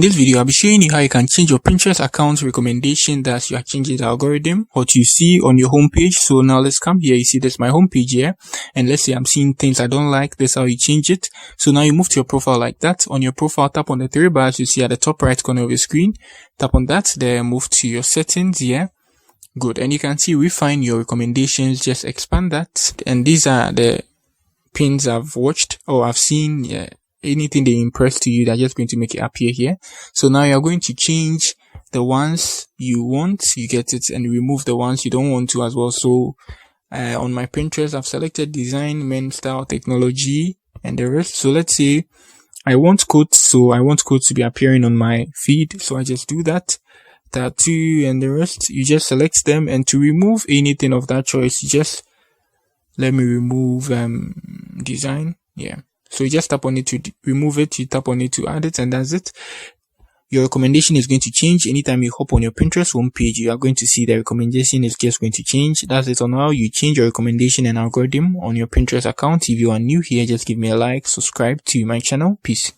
In this video, I'll be showing you how you can change your Pinterest account recommendation that you are changing the algorithm, what you see on your homepage. So now let's come here. You see this my homepage here, and let's say I'm seeing things I don't like. This is how you change it. So now you move to your profile like that. On your profile, tap on the three bars you see at the top right corner of your screen. Tap on that. Then move to your settings here. Good. And you can see refine your recommendations. Just expand that. And these are the pins I've watched or I've seen. Yeah. Anything they impress to you, they're just going to make it appear here. So now you're going to change the ones you want, you get it, and remove the ones you don't want to as well. So on my Pinterest, I've selected design, men, style, technology, and the rest. So let's say I want quotes, so I want quotes to be appearing on my feed. So I just do that. Tattoo and the rest, you just select them, and to remove anything of that choice, you just let me remove design. Yeah. So you just tap on it to remove it, you tap on it to add it, and that's it. Your recommendation is going to change. Anytime you hop on your Pinterest homepage, you are going to see the recommendation is just going to change. That's it on how you change your recommendation and algorithm on your Pinterest account. If you are new here, just give me a like, subscribe to my channel. Peace.